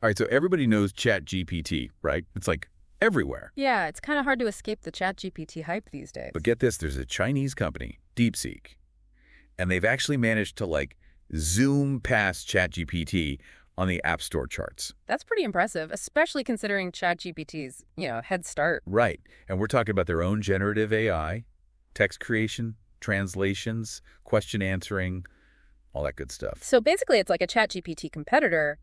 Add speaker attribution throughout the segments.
Speaker 1: All right, so everybody knows ChatGPT, right? It's like everywhere.
Speaker 2: Yeah, it's kind of hard to escape the ChatGPT hype these days.
Speaker 1: But get this, there's a Chinese company, Deepseek, and they've actually managed to like zoom past ChatGPT on the App Store charts.
Speaker 2: That's pretty impressive, especially considering ChatGPT's, head start.
Speaker 1: Right. And we're talking about their own generative AI, text creation, translations, question answering, all that good stuff.
Speaker 2: So basically it's like a ChatGPT competitor,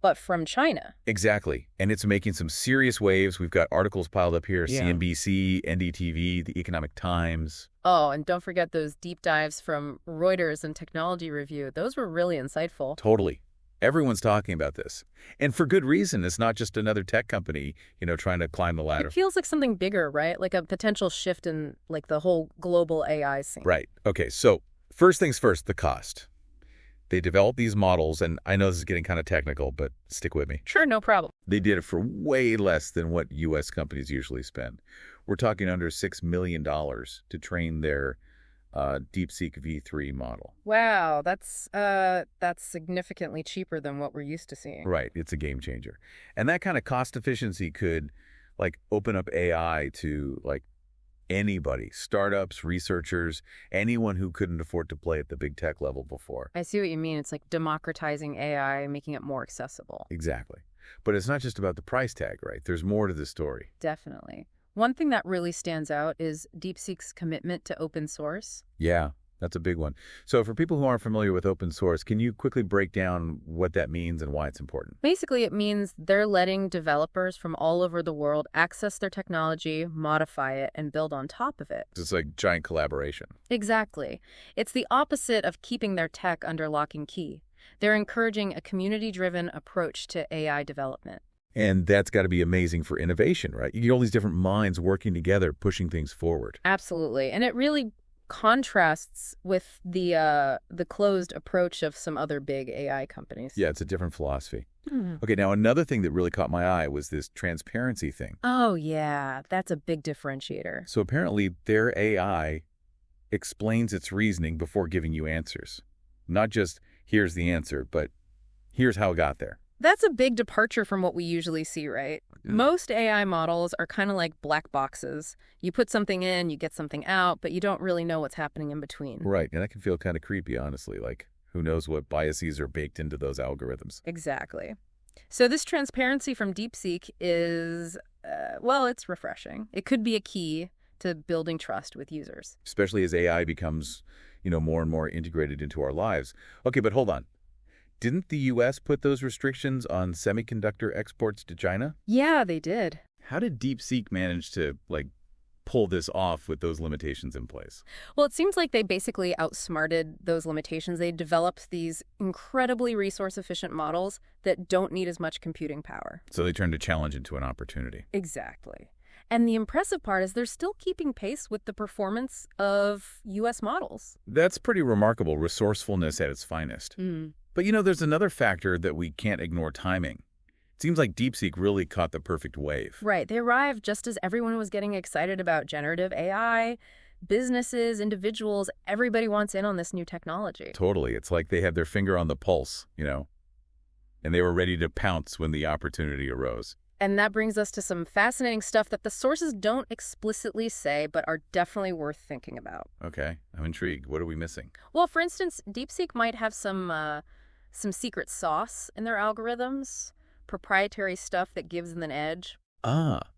Speaker 2: but from China.
Speaker 1: Exactly. And it's making some serious waves. We've got articles piled up here,
Speaker 2: Yeah.
Speaker 1: CNBC, NDTV, the Economic Times.
Speaker 2: Oh, and don't forget those deep dives from Reuters and Technology Review. Those were really insightful.
Speaker 1: Totally. Everyone's talking about this. And for good reason. It's not just another tech company, trying to climb the ladder.
Speaker 2: It feels like something bigger, right? Like a potential shift in like the whole global AI scene.
Speaker 1: Right. Okay, so first things first, the cost. They developed these models, and I know this is getting kind of technical, but stick with me.
Speaker 2: Sure, no problem.
Speaker 1: They did it for way less than what U.S. companies usually spend. We're talking under $6 million to train their Deepseek V3 model.
Speaker 2: Wow, that's significantly cheaper than what we're used to seeing.
Speaker 1: Right, it's a game changer. And that kind of cost efficiency could open up AI to anybody, startups, researchers, anyone who couldn't afford to play at the big tech level before.
Speaker 2: I see what you mean. It's like democratizing AI, making it more accessible.
Speaker 1: Exactly. But it's not just about the price tag, right? There's more to the story.
Speaker 2: Definitely. One thing that really stands out is DeepSeek's commitment to open source.
Speaker 1: Yeah, that's a big one. So for people who aren't familiar with open source, can you quickly break down what that means and why it's important?
Speaker 2: Basically, it means they're letting developers from all over the world access their technology, modify it, and build on top of it.
Speaker 1: It's like giant collaboration.
Speaker 2: Exactly. It's the opposite of keeping their tech under lock and key. They're encouraging a community-driven approach to AI development.
Speaker 1: And that's got to be amazing for innovation, right? You get all these different minds working together, pushing things forward.
Speaker 2: Absolutely. And it really contrasts with the closed approach of some other big AI companies.
Speaker 1: Yeah, it's a different philosophy.
Speaker 2: Mm.
Speaker 1: Okay, now another thing that really caught my eye was this transparency thing.
Speaker 2: Oh, yeah. That's a big differentiator.
Speaker 1: So apparently their AI explains its reasoning before giving you answers. Not just, here's the answer, but here's how it got there.
Speaker 2: That's a big departure from what we usually see, right?
Speaker 1: Yeah.
Speaker 2: Most AI models are kind of like black boxes. You put something in, you get something out, but you don't really know what's happening in between.
Speaker 1: Right, and that can feel kind of creepy, honestly. Who knows what biases are baked into those algorithms?
Speaker 2: Exactly. So this transparency from DeepSeek is, it's refreshing. It could be a key to building trust with users.
Speaker 1: Especially as AI becomes, more and more integrated into our lives. Okay, but hold on. Didn't the U.S. put those restrictions on semiconductor exports to China?
Speaker 2: Yeah, they did.
Speaker 1: How did DeepSeek manage to, pull this off with those limitations in place?
Speaker 2: Well, it seems like they basically outsmarted those limitations. They developed these incredibly resource-efficient models that don't need as much computing power.
Speaker 1: So they turned a challenge into an opportunity.
Speaker 2: Exactly. And the impressive part is they're still keeping pace with the performance of U.S. models.
Speaker 1: That's pretty remarkable, resourcefulness at its finest.
Speaker 2: Mm.
Speaker 1: But there's another factor that we can't ignore: timing. It seems like DeepSeek really caught the perfect wave.
Speaker 2: Right. They arrived just as everyone was getting excited about generative AI. Businesses, individuals, everybody wants in on this new technology.
Speaker 1: Totally. It's like they had their finger on the pulse, and they were ready to pounce when the opportunity arose.
Speaker 2: And that brings us to some fascinating stuff that the sources don't explicitly say, but are definitely worth thinking about.
Speaker 1: Okay, I'm intrigued. What are we missing?
Speaker 2: Well, for instance, DeepSeek might have some secret sauce in their algorithms, proprietary stuff that gives them an edge.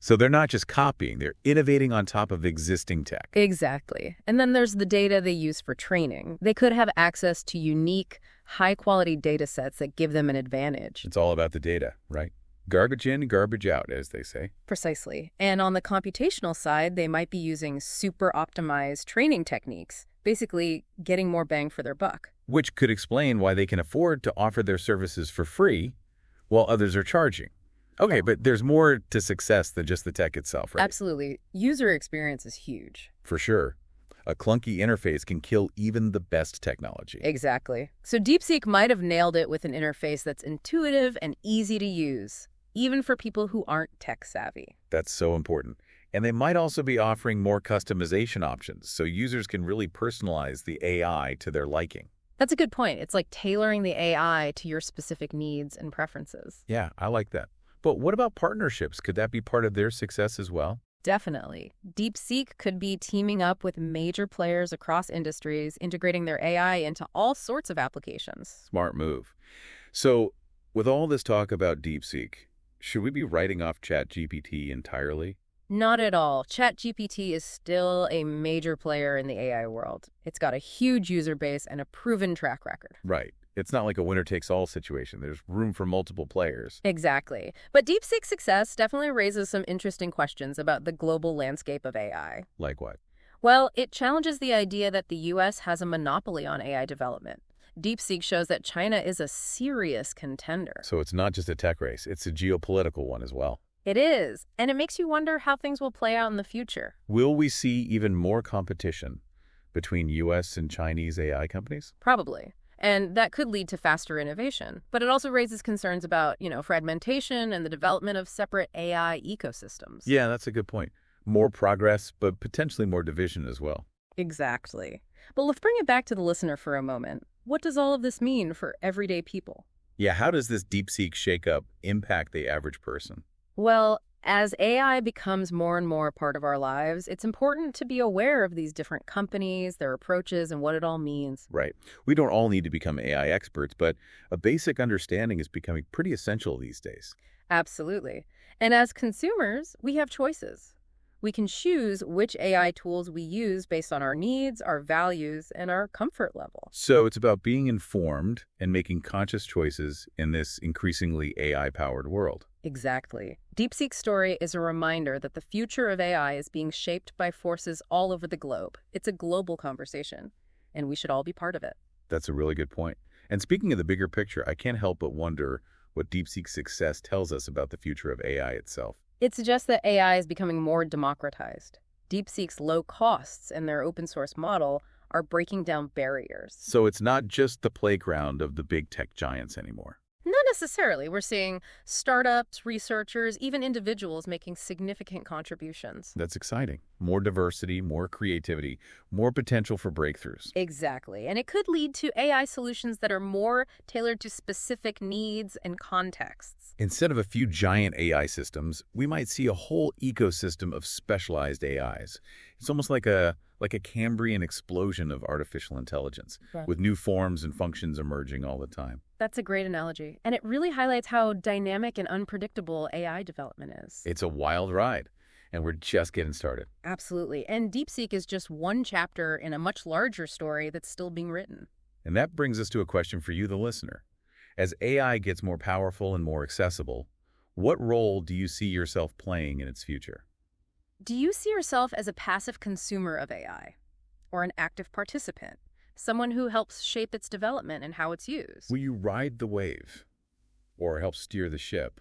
Speaker 1: So they're not just copying, they're innovating on top of existing tech.
Speaker 2: Exactly. And then there's the data they use for training. They could have access to unique, high-quality data sets that give them an advantage.
Speaker 1: It's all about the data, right? Garbage in, garbage out, as they say.
Speaker 2: Precisely. And on the computational side, they might be using super optimized training techniques, basically getting more bang for their buck.
Speaker 1: Which could explain why they can afford to offer their services for free while others are charging. Okay, but there's more to success than just the tech itself, right?
Speaker 2: Absolutely. User experience is huge.
Speaker 1: For sure. A clunky interface can kill even the best technology.
Speaker 2: Exactly. So DeepSeek might have nailed it with an interface that's intuitive and easy to use, even for people who aren't tech savvy.
Speaker 1: That's so important. And they might also be offering more customization options so users can really personalize the AI to their liking.
Speaker 2: That's a good point. It's like tailoring the AI to your specific needs and preferences.
Speaker 1: Yeah, I like that. But what about partnerships? Could that be part of their success as well?
Speaker 2: Definitely. Deepseek could be teaming up with major players across industries, integrating their AI into all sorts of applications.
Speaker 1: Smart move. So, with all this talk about DeepSeek, should we be writing off ChatGPT entirely?
Speaker 2: Not at all. ChatGPT is still a major player in the AI world. It's got a huge user base and a proven track record.
Speaker 1: Right. It's not like a winner-takes-all situation. There's room for multiple players.
Speaker 2: Exactly. But DeepSeek's success definitely raises some interesting questions about the global landscape of AI.
Speaker 1: Like what?
Speaker 2: Well, it challenges the idea that the U.S. has a monopoly on AI development. DeepSeek shows that China is a serious contender.
Speaker 1: So it's not just a tech race, it's a geopolitical one as well.
Speaker 2: It is, and it makes you wonder how things will play out in the future.
Speaker 1: Will we see even more competition between U.S. and Chinese AI companies?
Speaker 2: Probably. And that could lead to faster innovation. But it also raises concerns about, fragmentation and the development of separate AI ecosystems.
Speaker 1: Yeah, that's a good point. More progress, but potentially more division as well.
Speaker 2: Exactly. But let's bring it back to the listener for a moment. What does all of this mean for everyday people?
Speaker 1: Yeah, how does this DeepSeek shakeup impact the average person?
Speaker 2: Well, as AI becomes more and more a part of our lives, it's important to be aware of these different companies, their approaches, and what it all means.
Speaker 1: Right. We don't all need to become AI experts, but a basic understanding is becoming pretty essential these days.
Speaker 2: Absolutely. And as consumers, we have choices. We can choose which AI tools we use based on our needs, our values, and our comfort level.
Speaker 1: So it's about being informed and making conscious choices in this increasingly AI-powered world.
Speaker 2: Exactly. DeepSeek's story is a reminder that the future of AI is being shaped by forces all over the globe. It's a global conversation, and we should all be part of it.
Speaker 1: That's a really good point. And speaking of the bigger picture, I can't help but wonder what DeepSeek's success tells us about the future of AI itself.
Speaker 2: It suggests that AI is becoming more democratized. DeepSeek's low costs and their open source model are breaking down barriers.
Speaker 1: So it's not just the playground of the big tech giants anymore.
Speaker 2: Not necessarily. We're seeing startups, researchers, even individuals making significant contributions.
Speaker 1: That's exciting. More diversity, more creativity, more potential for breakthroughs.
Speaker 2: Exactly. And it could lead to AI solutions that are more tailored to specific needs and contexts.
Speaker 1: Instead of a few giant AI systems, we might see a whole ecosystem of specialized AIs. It's almost like a Cambrian explosion of artificial intelligence,
Speaker 2: Right.
Speaker 1: with new forms and functions emerging all the time.
Speaker 2: That's a great analogy. And it really highlights how dynamic and unpredictable AI development is.
Speaker 1: It's a wild ride, and we're just getting started.
Speaker 2: Absolutely. And DeepSeek is just one chapter in a much larger story that's still being written.
Speaker 1: And that brings us to a question for you, the listener. As AI gets more powerful and more accessible, what role do you see yourself playing in its future?
Speaker 2: Do you see yourself as a passive consumer of AI or an active participant, someone who helps shape its development and how it's used?
Speaker 1: Will you ride the wave or help steer the ship?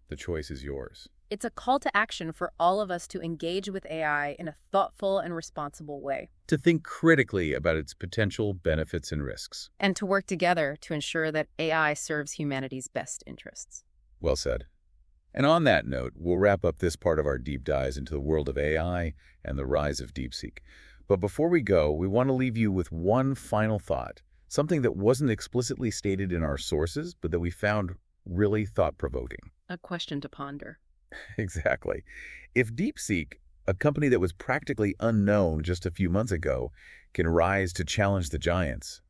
Speaker 1: The choice is yours.
Speaker 2: It's a call to action for all of us to engage with AI in a thoughtful and responsible way,
Speaker 1: To think critically about its potential benefits and risks.
Speaker 2: and to work together to ensure that AI serves humanity's best interests.
Speaker 1: Well said. And on that note, we'll wrap up this part of our deep dives into the world of AI and the rise of DeepSeek. But before we go, we want to leave you with one final thought, something that wasn't explicitly stated in our sources, but that we found really thought-provoking.
Speaker 2: A question to ponder.
Speaker 1: Exactly. If DeepSeek, a company that was practically unknown just a few months ago, can rise to challenge the giants,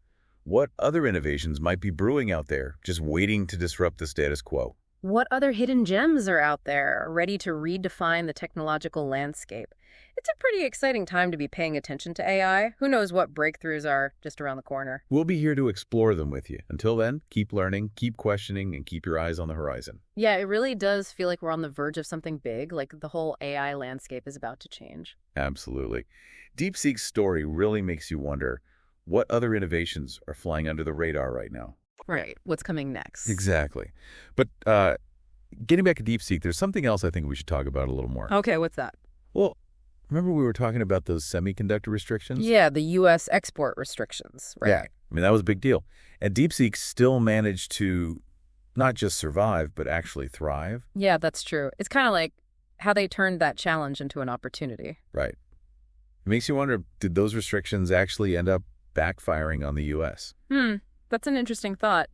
Speaker 1: what other innovations might be brewing out there, just waiting to disrupt the status quo?
Speaker 2: What other hidden gems are out there, ready to redefine the technological landscape? It's a pretty exciting time to be paying attention to AI. Who knows what breakthroughs are just around the corner?
Speaker 1: We'll be here to explore them with you. Until then, keep learning, keep questioning, and keep your eyes on the horizon.
Speaker 2: Yeah, it really does feel like we're on the verge of something big, like the whole AI landscape is about to change.
Speaker 1: Absolutely. DeepSeek's story really makes you wonder, what other innovations are flying under the radar right now?
Speaker 2: Right. What's coming next?
Speaker 1: Exactly. But getting back to DeepSeek, there's something else I think we should talk about a little more.
Speaker 2: Okay, what's that?
Speaker 1: Well, remember we were talking about those semiconductor restrictions?
Speaker 2: Yeah, the U.S. export restrictions, right?
Speaker 1: Yeah. I mean, that was a big deal. And DeepSeek still managed to not just survive, but actually thrive.
Speaker 2: Yeah, that's true. It's kind of like how they turned that challenge into an opportunity.
Speaker 1: Right. It makes you wonder, did those restrictions actually end up backfiring on the U.S.
Speaker 2: That's an interesting thought.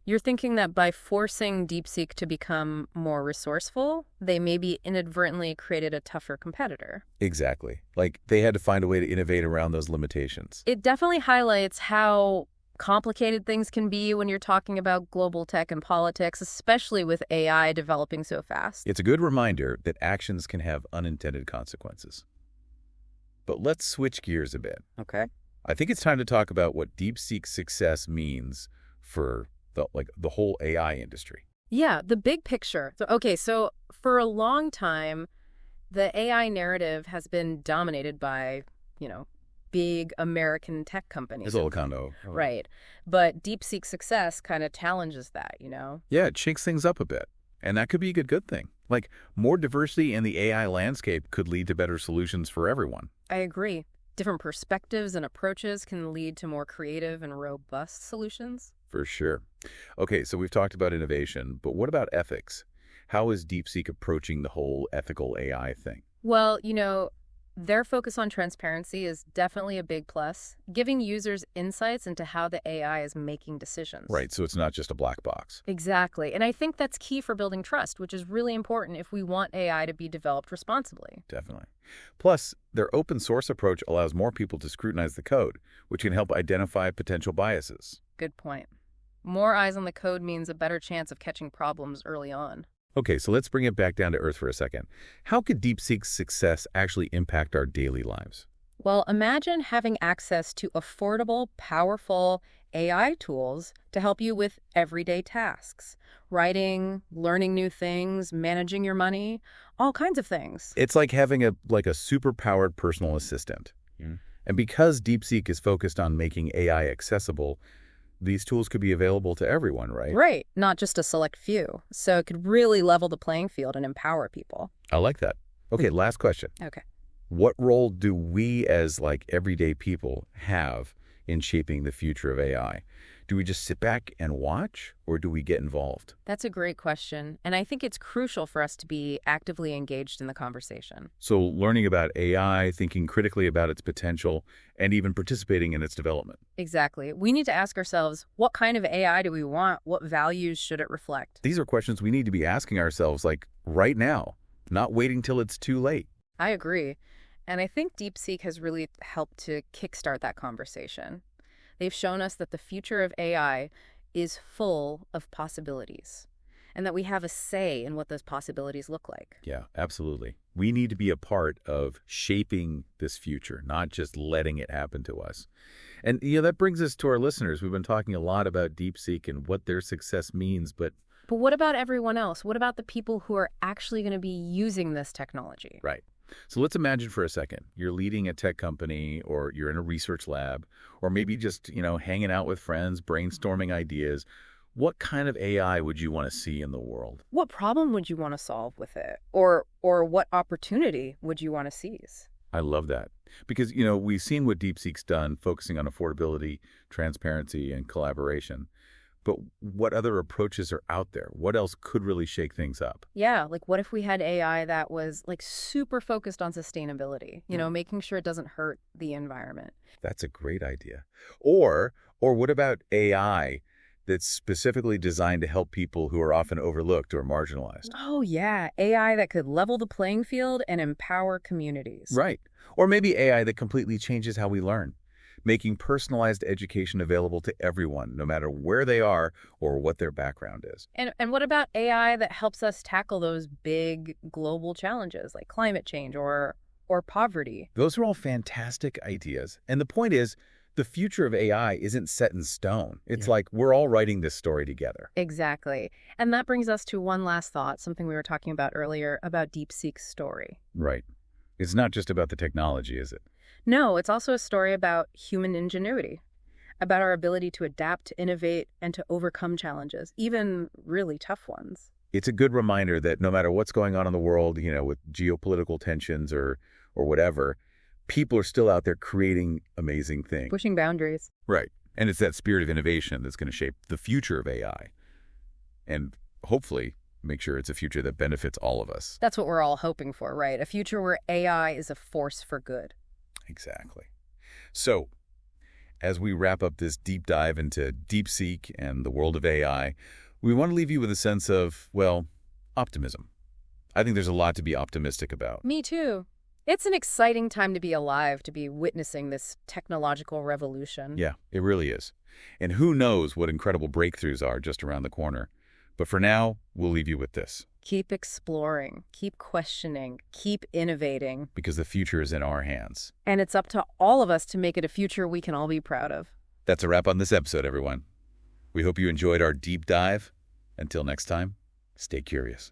Speaker 2: You're thinking that by forcing Deepseek to become more resourceful, they maybe inadvertently created a tougher competitor.
Speaker 1: Exactly. Like, they had to find a way to innovate around those limitations.
Speaker 2: It definitely highlights how complicated things can be when you're talking about global tech and politics, especially with AI developing so fast.
Speaker 1: It's a good reminder that actions can have unintended consequences. But let's switch gears a bit.
Speaker 2: Okay.
Speaker 1: I think it's time to talk about what DeepSeek's success means for the whole AI industry.
Speaker 2: Yeah, the big picture. So for a long time, the AI narrative has been dominated by, big American tech companies.
Speaker 1: It's all kind of...
Speaker 2: Right. But DeepSeek's success kind of challenges that,
Speaker 1: Yeah, it shakes things up a bit. And that could be a good thing. Like, more diversity in the AI landscape could lead to better solutions for everyone.
Speaker 2: I agree. Different perspectives and approaches can lead to more creative and robust solutions.
Speaker 1: For sure. Okay, so we've talked about innovation, but what about ethics? How is DeepSeek approaching the whole ethical AI thing?
Speaker 2: Well, their focus on transparency is definitely a big plus, giving users insights into how the AI is making decisions.
Speaker 1: Right, so it's not just a black box.
Speaker 2: Exactly. And I think that's key for building trust, which is really important if we want AI to be developed responsibly.
Speaker 1: Definitely. Plus, their open source approach allows more people to scrutinize the code, which can help identify potential biases.
Speaker 2: Good point. More eyes on the code means a better chance of catching problems early on.
Speaker 1: Okay, so let's bring it back down to earth for a second. How could DeepSeek's success actually impact our daily lives?
Speaker 2: Well, imagine having access to affordable, powerful AI tools to help you with everyday tasks. Writing, learning new things, managing your money, all kinds of things.
Speaker 1: It's like having a super-powered personal assistant. And because DeepSeek is focused on making AI accessible, these tools could be available to everyone, right?
Speaker 2: Right, not just a select few. So it could really level the playing field and empower people.
Speaker 1: I like that. Okay, last question.
Speaker 2: Okay.
Speaker 1: What role do we as everyday people have in shaping the future of AI? Do we just sit back and watch, or do we get involved?
Speaker 2: That's a great question, and I think it's crucial for us to be actively engaged in the conversation.
Speaker 1: So learning about AI, thinking critically about its potential, and even participating in its development.
Speaker 2: Exactly. We need to ask ourselves, what kind of AI do we want? What values should it reflect?
Speaker 1: These are questions we need to be asking ourselves right now, not waiting till it's too late.
Speaker 2: I agree. And I think DeepSeek has really helped to kickstart that conversation. They've shown us that the future of AI is full of possibilities and that we have a say in what those possibilities look like.
Speaker 1: Yeah, absolutely. We need to be a part of shaping this future, not just letting it happen to us. And, that brings us to our listeners. We've been talking a lot about DeepSeek and what their success means, but
Speaker 2: what about everyone else? What about the people who are actually going to be using this technology?
Speaker 1: Right. So let's imagine for a second, you're leading a tech company, or you're in a research lab, or maybe just, hanging out with friends, brainstorming ideas. What kind of AI would you want to see in the world?
Speaker 2: What problem would you want to solve with it? Or what opportunity would you want to seize?
Speaker 1: I love that. Because, we've seen what DeepSeek's done, focusing on affordability, transparency, and collaboration. But what other approaches are out there? What else could really shake things up?
Speaker 2: Yeah, what if we had AI that was super focused on sustainability, making sure it doesn't hurt the environment?
Speaker 1: That's a great idea. Or what about AI that's specifically designed to help people who are often overlooked or marginalized?
Speaker 2: Oh, yeah, AI that could level the playing field and empower communities.
Speaker 1: Right. Or maybe AI that completely changes how we learn, making personalized education available to everyone, no matter where they are or what their background is.
Speaker 2: And what about AI that helps us tackle those big global challenges like climate change or poverty?
Speaker 1: Those are all fantastic ideas. And the point is, the future of AI isn't set in stone. It's like we're all writing this story together.
Speaker 2: Exactly. And that brings us to one last thought, something we were talking about earlier, about DeepSeek's story.
Speaker 1: Right. It's not just about the technology, is it?
Speaker 2: No, it's also a story about human ingenuity, about our ability to adapt, to innovate, and to overcome challenges, even really tough ones.
Speaker 1: It's a good reminder that no matter what's going on in the world, with geopolitical tensions or whatever, people are still out there creating amazing things.
Speaker 2: Pushing boundaries.
Speaker 1: Right. And it's that spirit of innovation that's going to shape the future of AI. And hopefully make sure it's a future that benefits all of us.
Speaker 2: That's what we're all hoping for, right? A future where AI is a force for good.
Speaker 1: Exactly. So, as we wrap up this deep dive into Deepseek and the world of AI, we want to leave you with a sense of, well, optimism. I think there's a lot to be optimistic about.
Speaker 2: Me too. It's an exciting time to be alive, to be witnessing this technological revolution.
Speaker 1: Yeah, it really is. And who knows what incredible breakthroughs are just around the corner. But for now, we'll leave you with this.
Speaker 2: Keep exploring, keep questioning, keep innovating.
Speaker 1: Because the future is in our hands.
Speaker 2: And it's up to all of us to make it a future we can all be proud of.
Speaker 1: That's a wrap on this episode, everyone. We hope you enjoyed our deep dive. Until next time, stay curious.